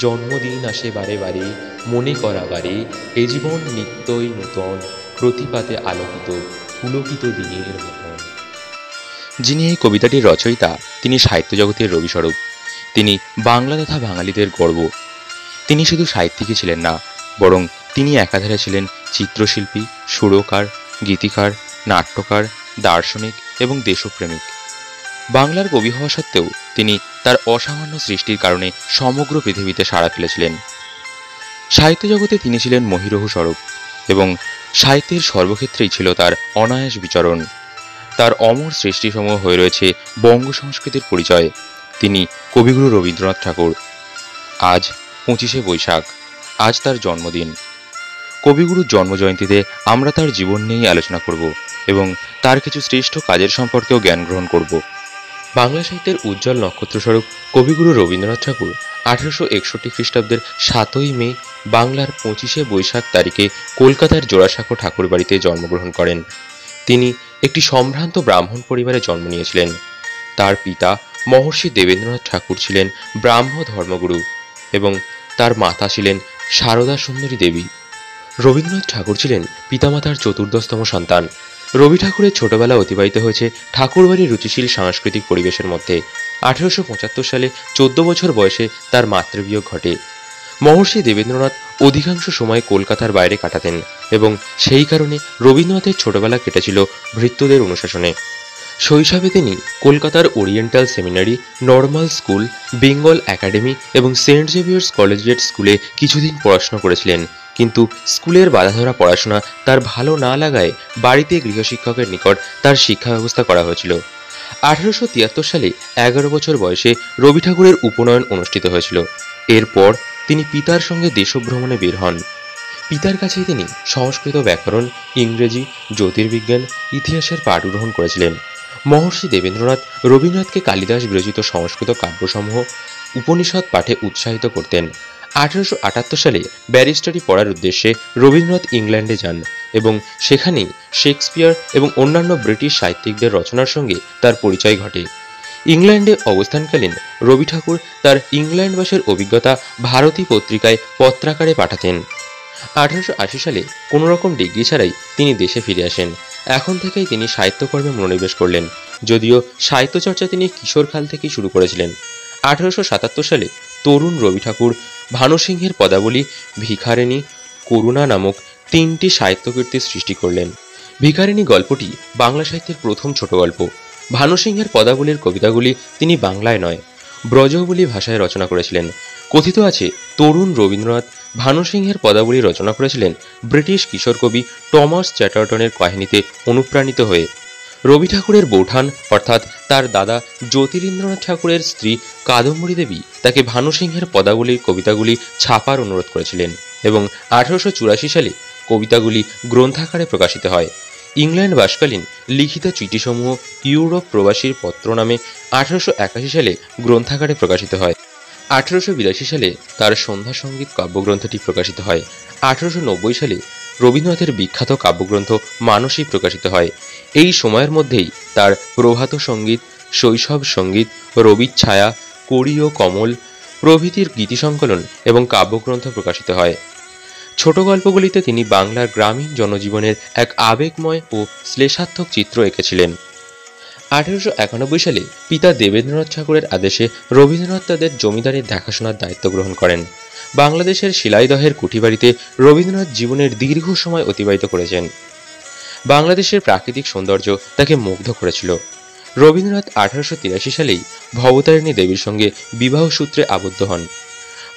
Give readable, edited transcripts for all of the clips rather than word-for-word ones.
জন্মদিন আসে বারে বারে, মনে করা বারে, এ জীবন নিত্যই নূতন, প্রতিপাতে আলোকিত পুলকিত দিনের মতন। যিনি এই কবিতাটির রচয়িতা, তিনি সাহিত্য জগতের রবিস্বরূপ। তিনি বাংলা তথা বাঙালিদের গর্ব। তিনি শুধু সাহিত্যিকই ছিলেন না, বরং তিনি একাধারে ছিলেন চিত্রশিল্পী, সুরকার, গীতিকার, নাট্যকার, দার্শনিক এবং দেশপ্রেমিক। বাংলার কবি হওয়া সত্ত্বেও তিনি তার অসামান্য সৃষ্টির কারণে সমগ্র পৃথিবীতে সাড়া ফেলেছিলেন। সাহিত্য জগতে তিনি ছিলেন মহীরুহ স্বরূপ এবং সাহিত্যের সর্বক্ষেত্রেই ছিল তার অনায়াস বিচরণ। তার অমর সৃষ্টিসমূহ হয়ে রয়েছে বঙ্গ সংস্কৃতির পরিচয়। তিনি কবিগুরু রবীন্দ্রনাথ ঠাকুর। আজ 25শে বৈশাখ, আজ তার জন্মদিন। কবিগুরুর জন্মজয়ন্তীতে আমরা তার জীবন নিয়েই আলোচনা করব এবং তার কিছু শ্রেষ্ঠ কাজের সম্পর্কেও জ্ঞান গ্রহণ করব। বাংলা সাহিত্যের উজ্জ্বল নক্ষত্রস্বরূপ কবিগুরু রবীন্দ্রনাথ ঠাকুর 1861 খ্রিস্টাব্দের 7ই মে বাংলার 25শে বৈশাখ তারিখে কলকাতার জোড়াসাঁকো ঠাকুরবাড়িতে জন্মগ্রহণ করেন। তিনি একটি সম্ভ্রান্ত ব্রাহ্মণ পরিবারে জন্ম নিয়েছিলেন। তার পিতা মহর্ষি দেবেন্দ্রনাথ ঠাকুর ছিলেন ব্রাহ্ম ধর্মগুরু এবং তার মাতা ছিলেন সারদা সুন্দরী দেবী। রবীন্দ্রনাথ ঠাকুর ছিলেন পিতামাতার চতুর্দশতম সন্তান। রবি ঠাকুরের ছোটবেলা অতিবাহিত হয়েছে ঠাকুরবাড়ির রুচিশীল সাংস্কৃতিক পরিবেশের মধ্যে। 1875 সালে 14 বছর বয়সে তার মাতৃবিয়োগ ঘটে। মহর্ষি দেবেন্দ্রনাথ অধিকাংশ সময় কলকাতার বাইরে কাটাতেন এবং সেই কারণে রবীন্দ্রনাথের ছোটবেলা কেটেছিল ভৃত্যদের অনুশাসনে। শৈশবে তিনি কলকাতার oriental seminary, normal school, Bengal academy এবং সেন্ট জেভিয়ার্স কলেজিয়েট স্কুলে কিছুদিন পড়াশোনা করেছিলেন, কিন্তু স্কুলের বাঁধাধরা পড়াশোনা তার ভালো না লাগায় বাড়িতে গৃহশিক্ষকের নিকট তার শিক্ষা ব্যবস্থা করা হয়েছিল। 1873 সালে 11 বছর বয়সে রবি ঠাকুরের উপনয়ন অনুষ্ঠিত হয়েছিল। এরপর তিনি পিতার সঙ্গে দেশভ্রমণে বের হন। পিতার কাছেই তিনি সংস্কৃত ব্যাকরণ, ইংরেজি, জ্যোতির্বিজ্ঞান, ইতিহাসের পাঠ গ্রহণ করেছিলেন। মহর্ষি দেবেন্দ্রনাথ রবীন্দ্রনাথকে কালিদাস বিরচিত সংস্কৃত কাব্যসমূহ, উপনিষদ পাঠে উৎসাহিত করতেন। 1878 সালে ব্যারিস্টারি পড়ার উদ্দেশ্যে রবীন্দ্রনাথ ইংল্যান্ডে যান এবং সেখানেই শেক্সপিয়ার এবং অন্যান্য ব্রিটিশ সাহিত্যিকদের রচনার সঙ্গে তার পরিচয় ঘটে। ইংল্যান্ডে অবস্থানকালীন রবি ঠাকুর তার ইংল্যান্ডবাসের অভিজ্ঞতা ভারতী পত্রিকায় পত্রাকারে পাঠাতেন। 1880 সালে কোনো রকম ডিগ্রি ছাড়াই তিনি দেশে ফিরে আসেন। এখন থেকেই তিনি সাহিত্যকর্মে মনোনিবেশ করলেন, যদিও সাহিত্যচর্চা তিনি কিশোরকাল থেকেই শুরু করেছিলেন। 1877 সালে তরুণ রবি ঠাকুর ভানুসিংহের পদাবলী, ভিখারিণী, করুণা নামক 3টি সাহিত্যকীর্তির সৃষ্টি করলেন। ভিখারিণী গল্পটি বাংলা সাহিত্যের প্রথম ছোট গল্প। ভানুসিংহের পদাবলীর কবিতাগুলি তিনি বাংলায় নয়, ব্রজবুলি ভাষায় রচনা করেছিলেন। কথিত আছে তরুণ রবীন্দ্রনাথ ভানুসিংহের পদাবলী রচনা করেছিলেন ব্রিটিশ কিশোর কবি টমাস চ্যাটার্টনের কাহিনীতে অনুপ্রাণিত হয়ে। রবি ঠাকুরের বৌঠান অর্থাৎ তার দাদা জ্যোতিরিন্দ্রনাথ ঠাকুরের স্ত্রী কাদম্বরী দেবী তাকে ভানুসিংহের পদাবলীর কবিতাগুলি ছাপার অনুরোধ করেছিলেন এবং 1884 সালে কবিতাগুলি গ্রন্থাকারে প্রকাশিত হয়। ইংল্যান্ড বাসকালীন লিখিত চিঠিসমূহ ইউরোপ প্রবাসীর পত্র নামে 1881 সালে গ্রন্থাকারে প্রকাশিত হয়। 1882 সালে তার সন্ধ্যা সঙ্গীত কাব্যগ্রন্থটি প্রকাশিত হয়। 1890 সালে রবীন্দ্রনাথের বিখ্যাত কাব্যগ্রন্থ মানসী প্রকাশিত হয়। এই সময়ের মধ্যেই তার প্রভাত সঙ্গীত, শৈশব সঙ্গীত, রবির ছায়া, কড়ি ও কমল প্রভৃতির গীতি সংকলন এবং কাব্যগ্রন্থ প্রকাশিত হয়। ছোট গল্পগুলিতে তিনি বাংলার গ্রামীণ জনজীবনের এক আবেগময় ও শ্লেষাত্মক চিত্র এঁকেছিলেন। 1891 সালে পিতা দেবেন্দ্রনাথ ঠাকুরের আদেশে রবীন্দ্রনাথ তাদের জমিদারির দেখাশোনার দায়িত্ব গ্রহণ করেন। বাংলাদেশের শিলাইদহের কুঠিবাড়িতে রবীন্দ্রনাথ জীবনের দীর্ঘ সময় অতিবাহিত করেছেন। বাংলাদেশের প্রাকৃতিক সৌন্দর্য তাকে মুগ্ধ করেছিল। রবীন্দ্রনাথ 1883 সালেই ভবতারিণী দেবীর সঙ্গে বিবাহ সূত্রে আবদ্ধ হন।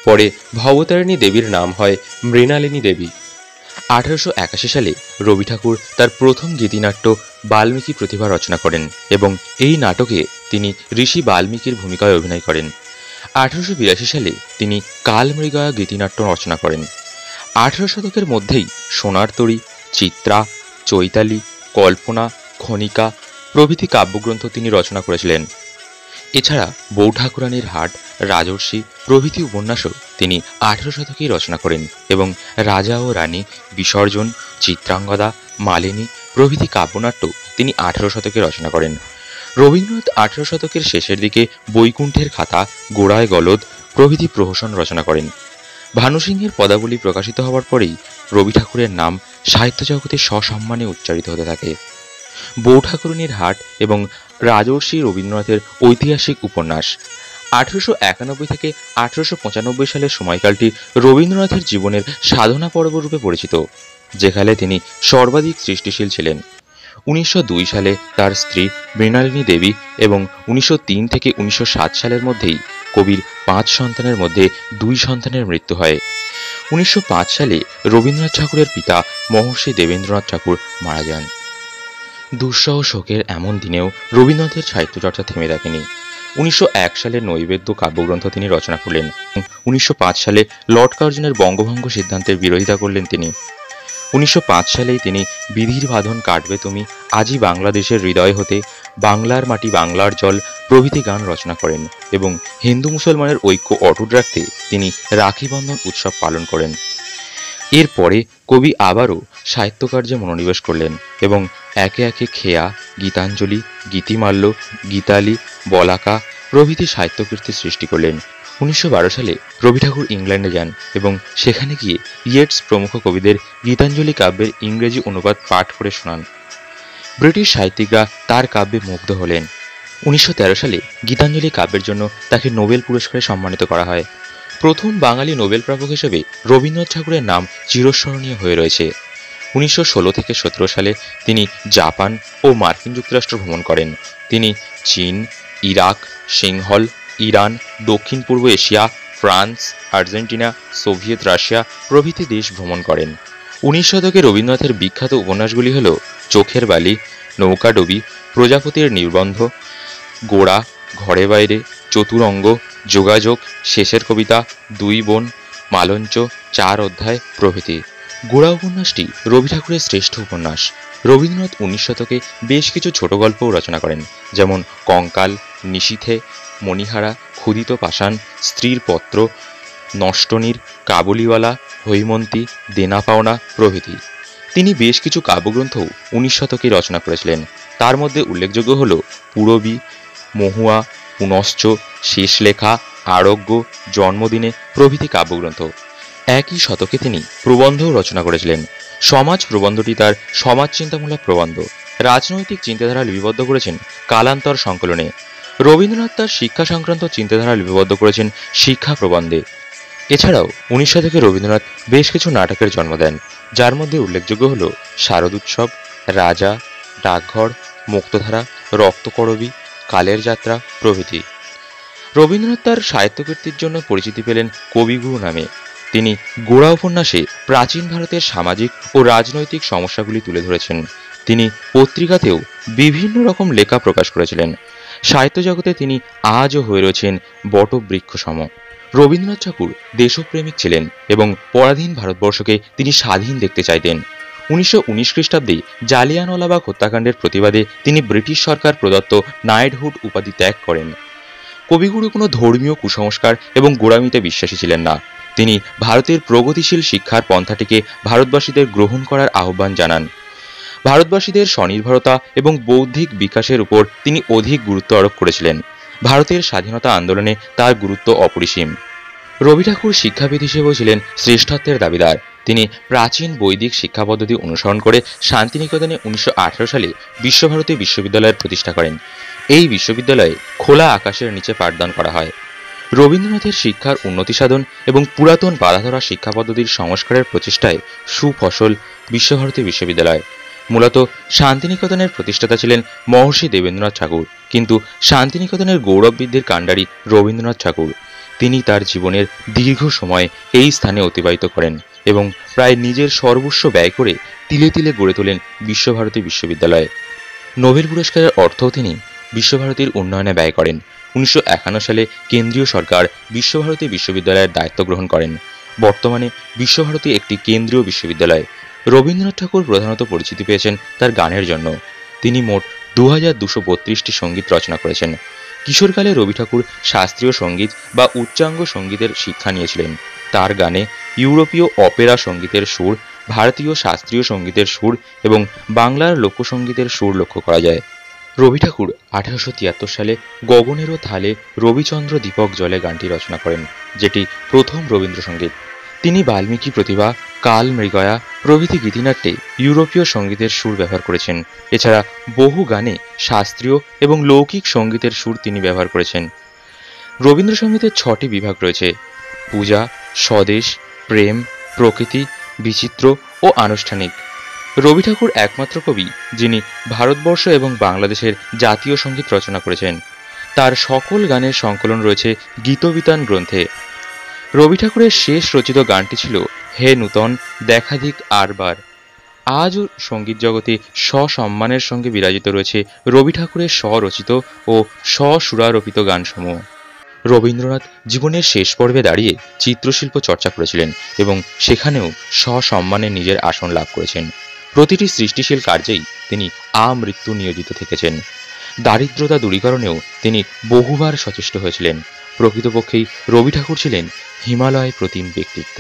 পরে ভবতারিণী দেবীর নাম হয় মৃণালিনী দেবী। 1881 সালে রবি ঠাকুর তার প্রথম গীতিনাট্য বাল্মীকি প্রতিভা রচনা করেন এবং এই নাটকে তিনি ঋষি বাল্মীকির ভূমিকায় অভিনয় করেন। 1882 সালে তিনি কালমৃগয়া গীতিনাট্য রচনা করেন। 18 শতকের মধ্যেই সোনার তরী, চিত্রা, চৈতালি, কল্পনা, খনিকা প্রভৃতি কাব্যগ্রন্থ তিনি রচনা করেছিলেন। এছাড়া বৌঠাকুরানীর হাট, রাজর্ষি প্রভৃতি উপন্যাসও তিনি 18 শতকেই রচনা করেন এবং রাজা ও রানী, বিসর্জন, চিত্রাঙ্গদা, মালিনী প্রভৃতি কাব্যনাট্য তিনি 18 শতকে রচনা করেন। রবীন্দ্রনাথ 18 শতকের শেষের দিকে বৈকুণ্ঠের খাতা, গোড়ায় গলদ, প্রভৃতি প্রহসন রচনা করেন। ভানু সিংহের পদাবলী প্রকাশিত হওয়ার পরেই রবি ঠাকুরের নাম সাহিত্য জগতে সসম্মানে উচ্চারিত হতে থাকে। বউ ঠাকুরুনির হাট এবং রাজর্ষি রবীন্দ্রনাথের ঐতিহাসিক উপন্যাস 1891 থেকে 1895 সালের সময়কালটি রবীন্দ্রনাথের জীবনের সাধনা পর্ব রূপে পরিচিত, যেখানে তিনি সর্বাধিক সৃষ্টিশীল ছিলেন। 1902 সালে তার স্ত্রী মৃণালিনী দেবী এবং 1903 থেকে 1907 সালের মধ্যেই কবির 5 সন্তানের মধ্যে 2 সন্তানের মৃত্যু হয়। 1905 সালে রবীন্দ্রনাথ ঠাকুরের পিতা মহর্ষি দেবেন্দ্রনাথ ঠাকুর মারা যান। দুঃসহ শোকের এমন দিনেও রবীন্দ্রনাথের সাহিত্যচর্চা থেমে থাকেনি। 1901 সালে নৈবেদ্য কাব্যগ্রন্থ তিনি রচনা করলেন। 1905 সালে লর্ড কার্জনের বঙ্গভঙ্গ সিদ্ধান্তের বিরোধিতা করলেন তিনি। 1905 সালেই তিনি বিধির বাঁধন কাটবে তুমি, আজই বাংলাদেশের হৃদয় হতে, বাংলার মাটি বাংলার জল প্রভৃতি গান রচনা করেন এবং হিন্দু মুসলমানের ঐক্য অটুট রাখতে তিনি রাখি বন্ধন উৎসব পালন করেন। এরপরে কবি আবারও সাহিত্যকার্যে মনোনিবেশ করলেন এবং একে একে খেয়া, গীতাঞ্জলি, গীতিমাল্য, গীতালি, বলাকা প্রভৃতি সাহিত্যকীর্তি সৃষ্টি করলেন। 1912 সালে রবি ঠাকুর ইংল্যান্ডে যান এবং সেখানে গিয়ে ইয়েটস প্রমুখ কবিদের গীতাঞ্জলি কাব্যের ইংরেজি অনুবাদ পাঠ করে শোনান। ব্রিটিশ সাহিত্যিকরা তার কাব্যে মুগ্ধ হলেন। 1913 সালে গীতাঞ্জলি কাব্যের জন্য তাকে নোবেল পুরস্কারে সম্মানিত করা হয়। প্রথম বাঙালি নোবেল প্রাপক হিসেবে রবীন্দ্রনাথ ঠাকুরের নাম চিরস্মরণীয় হয়ে রয়েছে। 1916 থেকে 17 সালে তিনি জাপান ও মার্কিন যুক্তরাষ্ট্র ভ্রমণ করেন। তিনি চীন, ইরাক, সিংহল, ইরান, দক্ষিণ পূর্ব Asia, France, Argentina, Soviet Russia প্রভৃতি দেশ ভ্রমণ করেন। 19 শতকে রবীন্দ্রনাথের বিখ্যাত উপন্যাসগুলি হল চোখের বালি, নৌকাডুবি, প্রজাপতির নির্বন্ধ, গোড়া, ঘরে বাইরে, চতুরঙ্গ, যোগাযোগ, শেষের কবিতা, দুই বোন, মালঞ্চ, 4 অধ্যায় প্রভৃতি। গোড়া উপন্যাসটি রবি ঠাকুরের শ্রেষ্ঠ উপন্যাস। রবীন্দ্রনাথ 19 শতকে বেশ কিছু ছোট গল্পও রচনা করেন, যেমন কঙ্কাল, নিশীথে, মণিহারা, ক্ষুদিত পাষাণ, স্ত্রীর পত্র, নষ্টনীর, কাবুলিওয়ালা, হৈমন্তী, দেনা পাওনা প্রভৃতি। তিনি বেশ কিছু কাব্যগ্রন্থও 19 শতকে রচনা করেছিলেন। তার মধ্যে উল্লেখযোগ্য হল পূরবী, মহুয়া, পুনশ্চ, শেষলেখা, আরোগ্য, জন্মদিনে প্রভৃতি কাব্যগ্রন্থ। একই শতকে তিনি প্রবন্ধও রচনা করেছিলেন। সমাজ প্রবন্ধটি তার সমাজ চিন্তামূলক প্রবন্ধ। রাজনৈতিক চিন্তাধারা লিপিবদ্ধ করেছেন কালান্তর সংকলনে। রবীন্দ্রনাথ তার শিক্ষা সংক্রান্ত চিন্তাধারা লিপিবদ্ধ করেছেন শিক্ষা প্রবন্ধে। এছাড়াও 19 শতকে রবীন্দ্রনাথ বেশ কিছু নাটকের জন্ম দেন, যার মধ্যে উল্লেখযোগ্য হল শারদোৎসব, রাজা, ডাকঘর, মুক্তধারা, রক্তকরবী, কালের যাত্রা প্রভৃতি। রবীন্দ্রনাথ তার সাহিত্যকীর্তির জন্য পরিচিতি পেলেন কবিগুরু নামে। তিনি গোড়া উপন্যাসে প্রাচীন ভারতের সামাজিক ও রাজনৈতিক সমস্যাগুলি তুলে ধরেছেন। তিনি পত্রিকাতেও বিভিন্ন রকম লেখা প্রকাশ করেছিলেন। সাহিত্য জগতে তিনি আজও হয়ে রয়েছেন বটবৃক্ষ সম। রবীন্দ্রনাথ ঠাকুর দেশপ্রেমিক ছিলেন এবং পরাধীন ভারতবর্ষকে তিনি স্বাধীন দেখতে চাইতেন। 1919 খ্রিস্টাব্দে জালিয়ানওয়ালাবাগ হত্যাকাণ্ডের প্রতিবাদে তিনি ব্রিটিশ সরকার প্রদত্ত নাইটহুড উপাধি ত্যাগ করেন। কবিগুরু কোনো ধর্মীয় কুসংস্কার এবং গোঁড়ামিতে বিশ্বাসী ছিলেন না। তিনি ভারতের প্রগতিশীল শিক্ষার পন্থাটিকে ভারতবাসীদের গ্রহণ করার আহ্বান জানান। ভারতবাসীদের স্বনির্ভরতা এবং বৌদ্ধিক বিকাশের উপর তিনি অধিক গুরুত্ব আরোপ করেছিলেন। ভারতের স্বাধীনতা আন্দোলনে তার গুরুত্ব অপরিসীম। রবি ঠাকুর শিক্ষাবিদ হিসেবেও ছিলেন শ্রেষ্ঠত্বের দাবিদার। তিনি প্রাচীন বৈদিক শিক্ষা পদ্ধতি অনুসরণ করে শান্তিনিকেতনে 1918 সালে বিশ্বভারতী বিশ্ববিদ্যালয়ের প্রতিষ্ঠা করেন। এই বিশ্ববিদ্যালয়ে খোলা আকাশের নিচে পাঠদান করা হয়। রবীন্দ্রনাথের শিক্ষার উন্নতি সাধন এবং পুরাতন বাঁধাধরা শিক্ষা পদ্ধতির সংস্কারের প্রচেষ্টায় সুফসল বিশ্বভারতী বিশ্ববিদ্যালয়। মূলত শান্তিনিকেতনের প্রতিষ্ঠাতা ছিলেন মহর্ষি দেবেন্দ্রনাথ ঠাকুর, কিন্তু শান্তিনিকেতনের গৌরব বৃদ্ধির কাণ্ডারি রবীন্দ্রনাথ ঠাকুর। তিনি তার জীবনের দীর্ঘ সময় এই স্থানে অতিবাহিত করেন এবং প্রায় নিজের সর্বস্ব ব্যয় করে তিলে তিলে গড়ে তোলেন বিশ্বভারতী বিশ্ববিদ্যালয়। নোবেল পুরস্কারের অর্থও তিনি বিশ্বভারতীর উন্নয়নে ব্যয় করেন। 1951 সালে কেন্দ্রীয় সরকার বিশ্বভারতী বিশ্ববিদ্যালয়ের দায়িত্ব গ্রহণ করেন। বর্তমানে বিশ্বভারতী একটি কেন্দ্রীয় বিশ্ববিদ্যালয়। রবীন্দ্রনাথ ঠাকুর প্রধানত পরিচিতি পেয়েছেন তার গানের জন্য। তিনি মোট 2232টি সঙ্গীত রচনা করেছেন। কিশোরকালে রবি ঠাকুর শাস্ত্রীয় সঙ্গীত বা উচ্চাঙ্গ সঙ্গীতের শিক্ষা নিয়েছিলেন। তার গানে ইউরোপীয় অপেরা সঙ্গীতের সুর, ভারতীয় শাস্ত্রীয় সঙ্গীতের সুর এবং বাংলার লোকসঙ্গীতের সুর লক্ষ্য করা যায়। রবি ঠাকুর 1873 সালে গগনেরও থালে রবিচন্দ্র দীপক জলে গানটি রচনা করেন, যেটি প্রথম রবীন্দ্রসঙ্গীত। তিনি বাল্মীকি প্রতিভা, কাল মৃগয়া প্রভৃতি গীতিনাট্যে ইউরোপীয় সঙ্গীতের সুর ব্যবহার করেছেন। এছাড়া বহু গানে শাস্ত্রীয় এবং লৌকিক সঙ্গীতের সুর তিনি ব্যবহার করেছেন। রবীন্দ্রসঙ্গীতের 6টি বিভাগ রয়েছে: পূজা, স্বদেশ, প্রেম, প্রকৃতি, বিচিত্র ও আনুষ্ঠানিক। রবি ঠাকুর একমাত্র কবি যিনি ভারতবর্ষ এবং বাংলাদেশের জাতীয় সঙ্গীত রচনা করেছেন। তার সকল গানের সংকলন রয়েছে গীতবিতান গ্রন্থে। রবি ঠাকুরের শেষ রচিত গানটি ছিল হে নূতন দেখাধিক আরবার। আজও সঙ্গীত জগতে সসম্মানের সঙ্গে বিরাজিত রয়েছে রবি ঠাকুরের স্বরচিত ও স্বসুরারোপিত গানসমূহ। রবীন্দ্রনাথ জীবনের শেষ পর্বে দাঁড়িয়ে চিত্রশিল্প চর্চা করেছিলেন এবং সেখানেও সসম্মানে নিজের আসন লাভ করেছেন। প্রতিটি সৃষ্টিশীল কার্যেই তিনি আমৃত্যু নিয়োজিত থেকেছেন। দারিদ্রতা দূরীকরণেও তিনি বহুবার সচেষ্ট হয়েছিলেন। প্রকৃতপক্ষেই রবি ঠাকুর ছিলেন হিমালয় প্রতিম ব্যক্তিত্ব।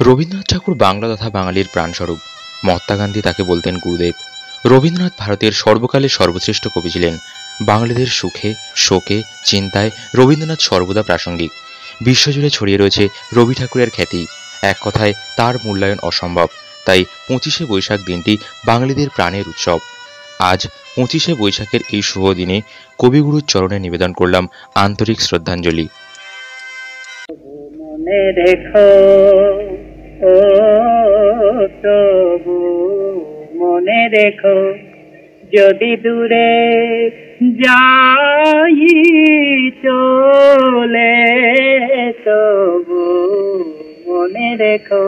রবীন্দ্রনাথ ঠাকুর বাংলা তথা বাঙালির প্রাণস্বরূপ। মহাত্মা গান্ধী তাকে বলতেন গুরুদেব। রবীন্দ্রনাথ ভারতের সর্বকালের সর্বশ্রেষ্ঠ কবি ছিলেন। বাঙালিদের সুখে, শোকে, চিন্তায় রবীন্দ্রনাথ সর্বদা প্রাসঙ্গিক। বিশ্বজুড়ে ছড়িয়ে রয়েছে রবি ঠাকুরের খ্যাতি। এক কথায় তার মূল্যায়ন অসম্ভব। তাই 25শে বৈশাখ দিনটি বাঙালিদের প্রাণের উৎসব। আজ 25শে বৈশাখের এই শুভ দিনে কবিগুরুর চরণে নিবেদন করলাম আন্তরিক শ্রদ্ধাঞ্জলি। মনে রেখো ও তবু মনে রেখো, যদি দূরে যাই চলে তবু মনে রেখো।